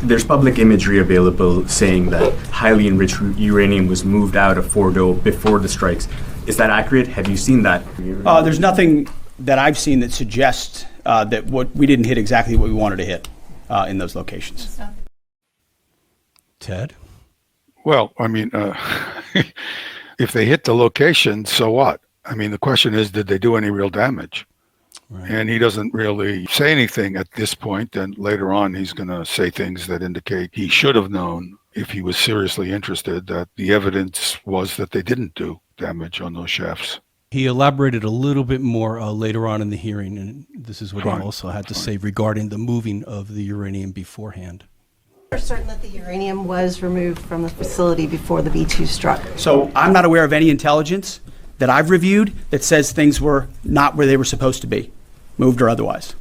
there's public imagery available saying that highly enriched uranium was moved out of Fordo before the strikes. Is that accurate? Have you seen that? There's nothing that I've seen that suggests that we didn't hit exactly what we wanted to hit in those locations. Ted? Well, I mean, if they hit the location, so what? I mean, the question is, did they do any real damage? Right. And he doesn't really say anything at this point, and later on he's going to say things that indicate he should have known, if he was seriously interested, that the evidence was that they didn't do damage on those shafts. He elaborated a little bit more later on in the hearing, and this is what he also had to say regarding the moving of the uranium beforehand. We're certain that the uranium was removed from the facility before the B-2 struck. So I'm not aware of any intelligence that I've reviewed that says things were not where they were supposed to be, moved or otherwise.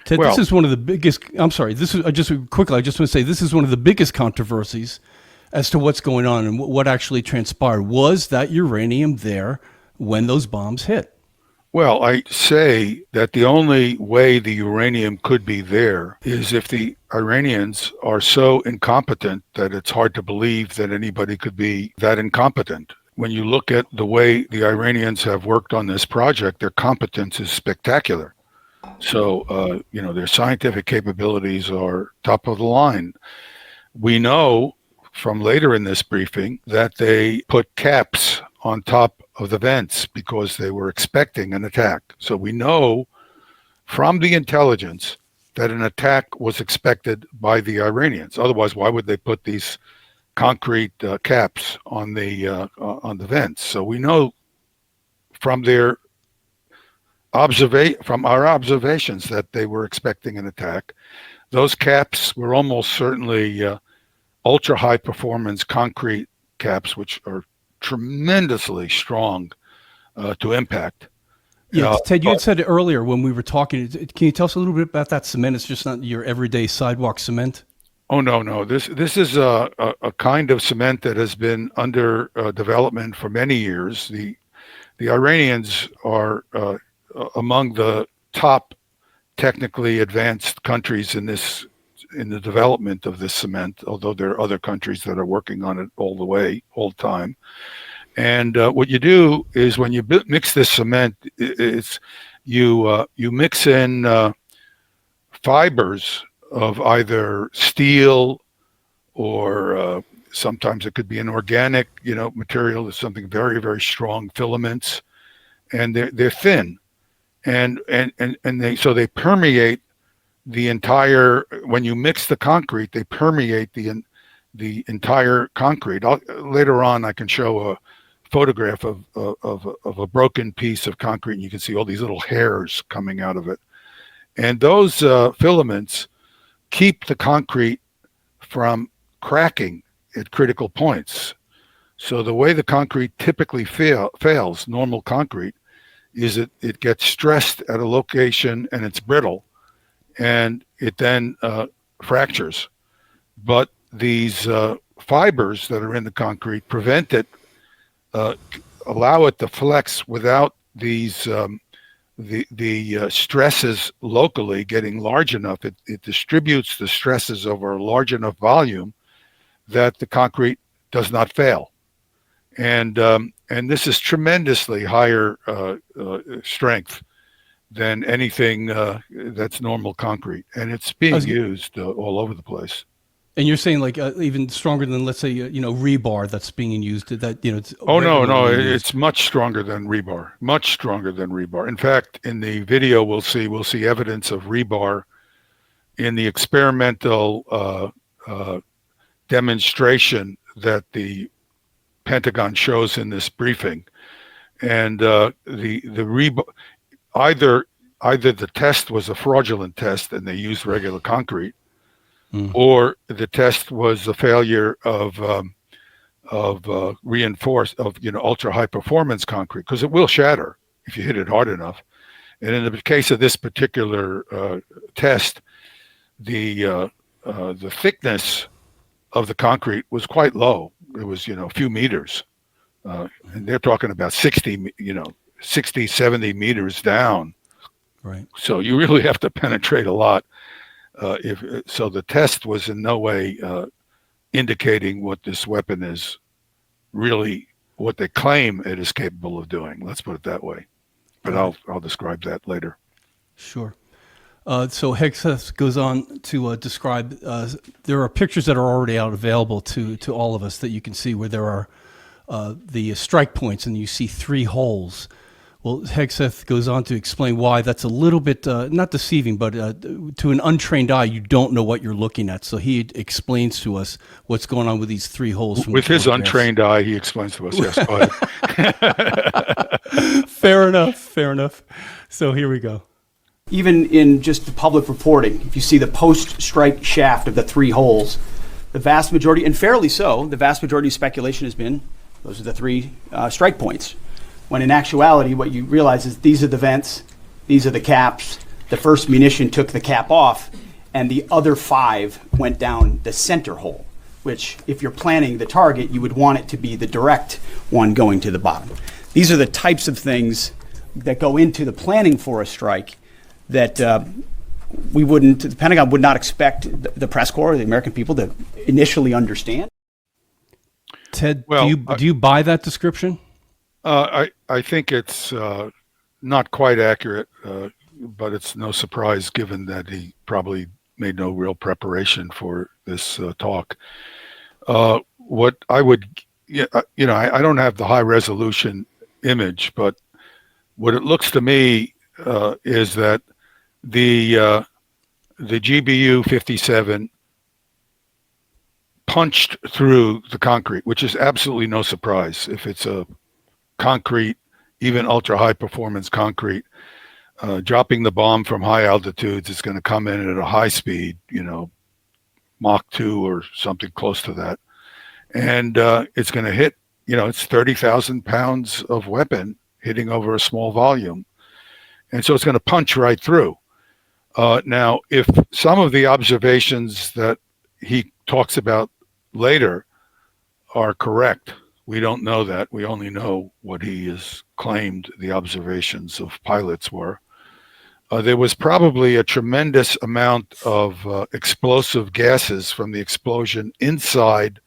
Ted, this is one of the biggest, I'm sorry, this is just quickly, I just want to say this is one of the biggest controversies as to what's going on and what actually transpired. Was that uranium there when those bombs hit? Well, I say that the only way the uranium could be there is if the Iranians are so incompetent that it's hard to believe that anybody could be that incompetent. When you look at the way the Iranians have worked on this project, their competence is spectacular. So, their scientific capabilities are top of the line. We know from later in this briefing that they put caps on top of the vents because they were expecting an attack. So we know from the intelligence that an attack was expected by the Iranians. Otherwise, why would they put these concrete caps on the vents? So we know from our observations that they were expecting an attack. Those caps were almost certainly ultra high performance concrete caps, which are tremendously strong to impact. Yeah, Ted, you had said earlier when we were talking, can you tell us a little bit about that cement? It's just not your everyday sidewalk cement? Oh, no. This is a kind of cement that has been under development for many years. The Iranians are among the top technically advanced countries in the development of this cement, although there are other countries that are working on it all the time. And what you do is when you mix this cement, you mix in fibers of either steel or sometimes it could be an organic, material. It's something very, very strong, filaments, and they're thin, and they permeate the entire. When you mix the concrete, they permeate the entire concrete. Later on, I can show a photograph of a broken piece of concrete, and you can see all these little hairs coming out of it. And those filaments keep the concrete from cracking at critical points. So the way the concrete typically fails, normal concrete, is it gets stressed at a location and it's brittle, and it then fractures. But these fibers that are in the concrete prevent it, allow it to flex without these the stresses locally getting large enough. It distributes the stresses over a large enough volume that the concrete does not fail. And this is tremendously higher strength than anything that's normal concrete, and it's being used all over the place. And you're saying like even stronger than, let's say, rebar that's being used. It's no, it's much stronger than rebar. Much stronger than rebar. In fact, in the video we'll see evidence of rebar in the experimental demonstration that the Pentagon shows in this briefing. And the rebar, either the test was a fraudulent test and they used regular concrete, or the test was a failure of reinforced ultra high performance concrete, because it will shatter if you hit it hard enough. And in the case of this particular test, the thickness of the concrete was quite low. It was a few meters, and they're talking about 60, 70 meters down. Right. So you really have to penetrate a lot. If so, the test was in no way indicating what this weapon is really, what they claim it is capable of doing. Let's put it that way. But I'll describe that later. Sure. So Hegseth goes on to describe, there are pictures that are already out available to all of us that you can see where there are the strike points and you see 3 holes. Well, Hegseth goes on to explain why that's a little bit, not deceiving, but to an untrained eye, you don't know what you're looking at. So he explains to us what's going on with these 3 holes. With his untrained eye, he explains to us, yes, go ahead. Fair enough. So here we go. Even in just the public reporting, if you see the post-strike shaft of the 3 holes, the vast majority, and fairly so, the vast majority of speculation has been those are the 3 strike points. When in actuality, what you realize is these are the vents, these are the caps, the first munition took the cap off, and the other 5 went down the center hole, which if you're planning the target, you would want it to be the direct one going to the bottom. These are the types of things that go into the planning for a strike that the Pentagon would not expect the press corps, the American people, to initially understand. Ted, do you buy that description? I think it's not quite accurate, but it's no surprise given that he probably made no real preparation for this talk. What I would, I don't have the high resolution image, but what it looks to me is that the GBU 57 punched through the concrete, which is absolutely no surprise. If it's a concrete, even ultra high performance concrete, dropping the bomb from high altitudes, it's going to come in at a high speed, Mach 2 or something close to that. And it's going to hit, it's 30,000 pounds of weapon hitting over a small volume. And so it's going to punch right through. Now, if some of the observations that he talks about later are correct, we don't know that. We only know what he has claimed the observations of pilots were. There was probably a tremendous amount of explosive gases from the explosion inside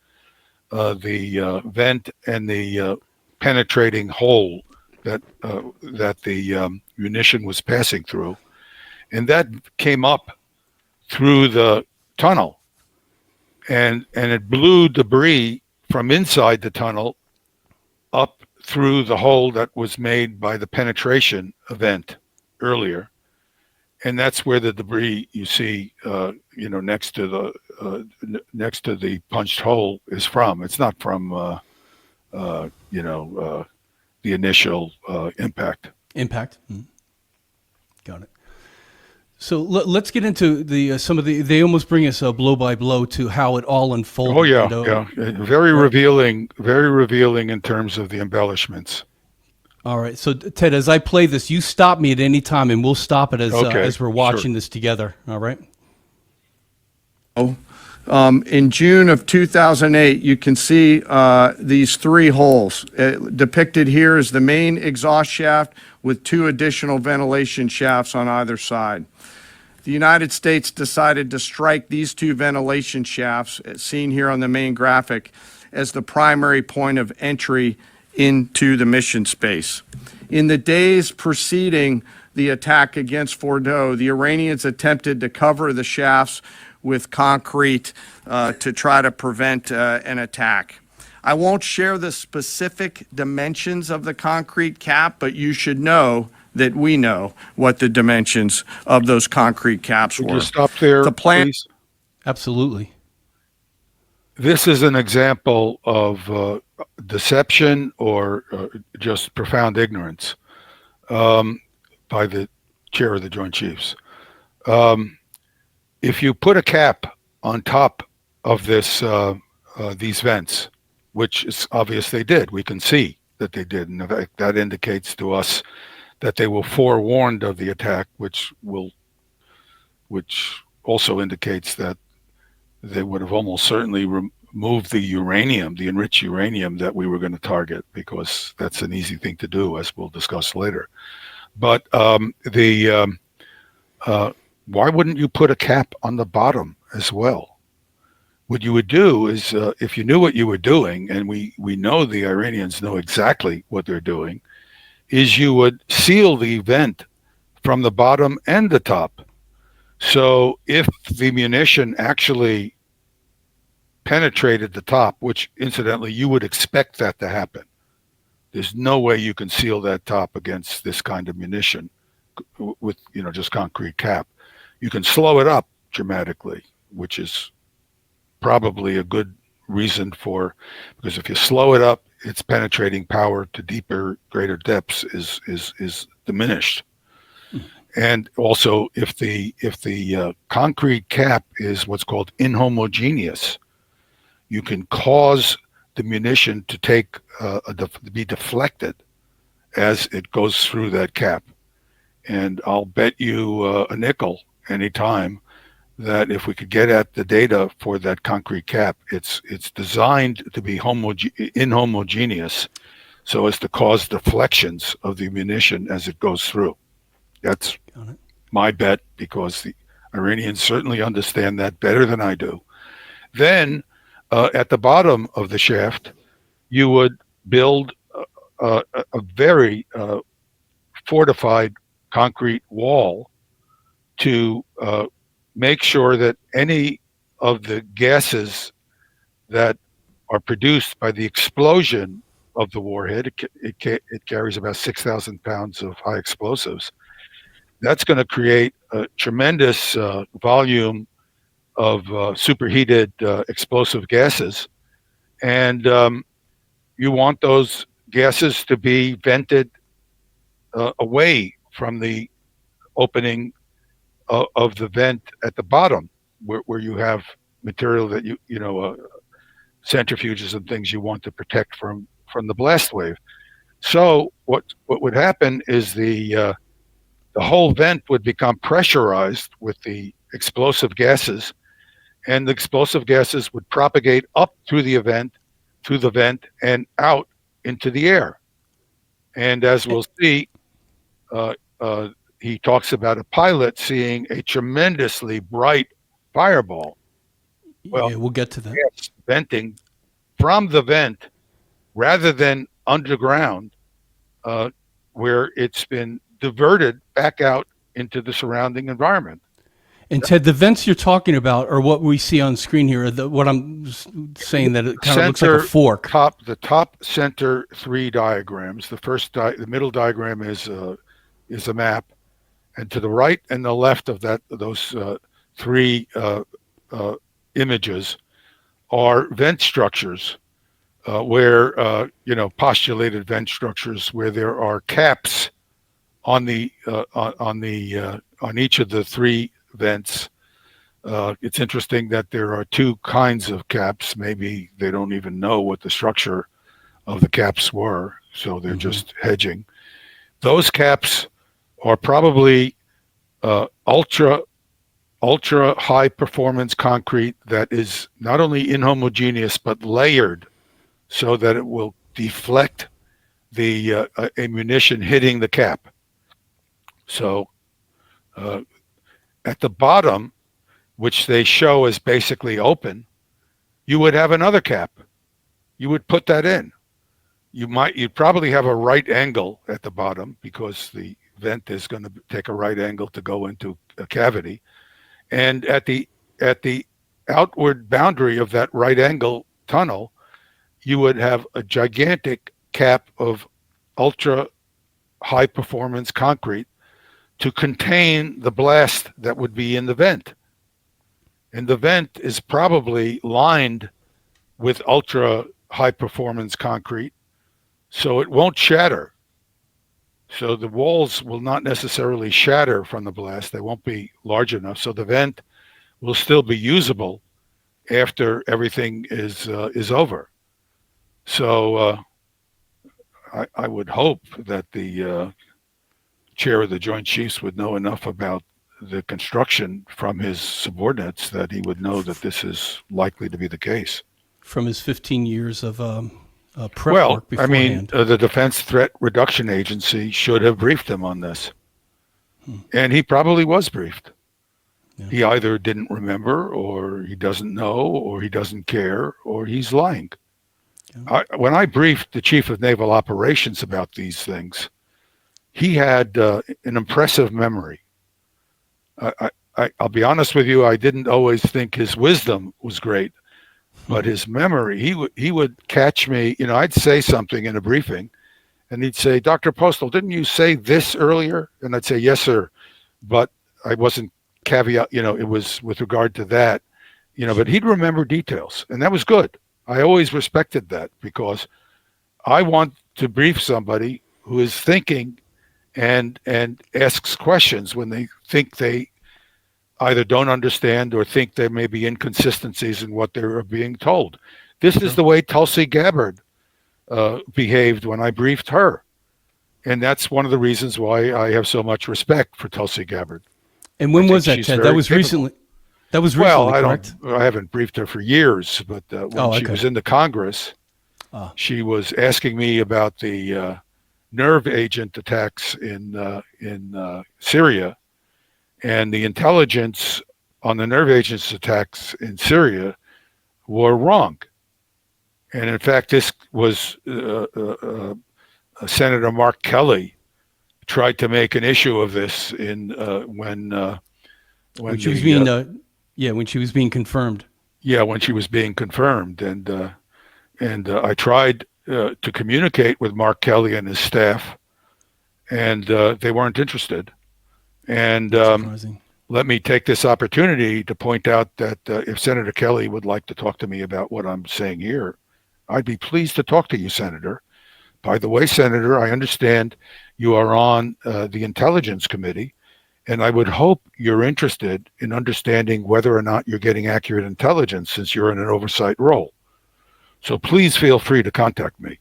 the vent and the penetrating hole that the munition was passing through. And that came up through the tunnel, and it blew debris from inside the tunnel up through the hole that was made by the penetration event earlier. And that's where the debris you see, next to the punched hole is from. It's not from, the initial impact. Mm-hmm. Got it. So let's get into they almost bring us blow by blow to how it all unfolded. Oh yeah. Very revealing in terms of the embellishments. All right. So Ted, as I play this, you stop me at any time and we'll stop it as we're watching this together. All right. In June of 2008, you can see these 3 holes. Depicted here is the main exhaust shaft with 2 additional ventilation shafts on either side. The United States decided to strike these 2 ventilation shafts, as seen here on the main graphic, as the primary point of entry into the mission space. In the days preceding the attack against Fordow, the Iranians attempted to cover the shafts with concrete to try to prevent an attack. I won't share the specific dimensions of the concrete cap, but you should know that we know what the dimensions of those concrete caps were. Would you stop there, please? Absolutely. This is an example of deception or just profound ignorance by the chair of the Joint Chiefs. If you put a cap on top of these vents, which is obvious they did, we can see that they did, and in fact, that indicates to us that they were forewarned of the attack, which also indicates that they would have almost certainly removed the uranium, the enriched uranium that we were going to target, because that's an easy thing to do, as we'll discuss later. But why wouldn't you put a cap on the bottom as well? What you would do is, if you knew what you were doing, and we know the Iranians know exactly what they're doing, is you would seal the vent from the bottom and the top. So if the munition actually penetrated the top, which incidentally you would expect that to happen, there's no way you can seal that top against this kind of munition with just concrete cap. You can slow it up dramatically, which is probably a good reason because if you slow it up, its penetrating power to deeper, greater depths is diminished. And also, if the concrete cap is what's called inhomogeneous, you can cause the munition to to be deflected as it goes through that cap. And I'll bet you a nickel anytime that if we could get at the data for that concrete cap, it's designed to be inhomogeneous, so as to cause deflections of the munition as it goes through. That's my bet, because the Iranians certainly understand that better than I do. Then at the bottom of the shaft, you would build a very fortified concrete wall to make sure that any of the gases that are produced by the explosion of the warhead, it carries about 6,000 pounds of high explosives. That's going to create a tremendous volume of superheated explosive gases. And you want those gases to be vented away from the opening of the vent at the bottom, where you have material that centrifuges and things you want to protect from the blast wave. So what would happen is the whole vent would become pressurized with the explosive gases, and the explosive gases would propagate up through the vent and out into the air. And as we'll see, he talks about a pilot seeing a tremendously bright fireball. Well, yeah, we'll get to that. Gas venting from the vent rather than underground, where it's been diverted back out into the surrounding environment. And Ted, the vents you're talking about are what we see on screen here. What I'm saying, that it kind of looks like a fork. The top center three diagrams. The middle diagram is a map, and to the right and the left of those three images are vent structures, where postulated vent structures where there are caps on each of the three vents. It's interesting that there are two kinds of caps. Maybe they don't even know what the structure of the caps were, so they're just hedging. Those caps are probably ultra high performance concrete that is not only inhomogeneous but layered, so that it will deflect the ammunition hitting the cap. So at the bottom, which they show as basically open, you would have another cap. You would put that in. You'd probably have a right angle at the bottom, because the vent is going to take a right angle to go into a cavity. And at the outward boundary of that right angle tunnel, you would have a gigantic cap of ultra high performance concrete to contain the blast that would be in the vent. And the vent is probably lined with ultra high performance concrete, so it won't shatter. So the walls will not necessarily shatter from the blast. They won't be large enough. So the vent will still be usable after everything is over. So I would hope that the chair of the Joint Chiefs would know enough about the construction from his subordinates that he would know that this is likely to be the case. From his 15 years of prep work beforehand. The Defense Threat Reduction Agency should have briefed him on this. And he probably was briefed. He either didn't remember, or he doesn't know, or he doesn't care, or he's lying. When I briefed the chief of naval operations about these things, he had an impressive memory. I'll be honest with you, I didn't always think his wisdom was great, but his memory, he would catch me, I'd say something in a briefing, and he'd say, Dr. Postol, didn't you say this earlier? And I'd say, yes, sir, but I wasn't caveat, it was with regard to that, but he'd remember details, and that was good. I always respected that, because I want to brief somebody who is thinking and asks questions when they think they either don't understand or think there may be inconsistencies in what they're being told. This is the way Tulsi Gabbard behaved when I briefed her. And that's one of the reasons why I have so much respect for Tulsi Gabbard. And when was that, Ted? That was recently. That was recently, correct? I haven't briefed her for years, but when she was in the Congress, she was asking me about the nerve agent attacks in Syria, and the intelligence on the nerve agents attacks in Syria were wrong. And in fact, this was Senator Mark Kelly tried to make an issue of this when she was being when she was being confirmed. Yeah, when she was being confirmed, and I tried to communicate with Mark Kelly and his staff, and they weren't interested. And let me take this opportunity to point out that if Senator Kelly would like to talk to me about what I'm saying here, I'd be pleased to talk to you, Senator. By the way, Senator, I understand you are on the Intelligence Committee, and I would hope you're interested in understanding whether or not you're getting accurate intelligence, since you're in an oversight role. So please feel free to contact me.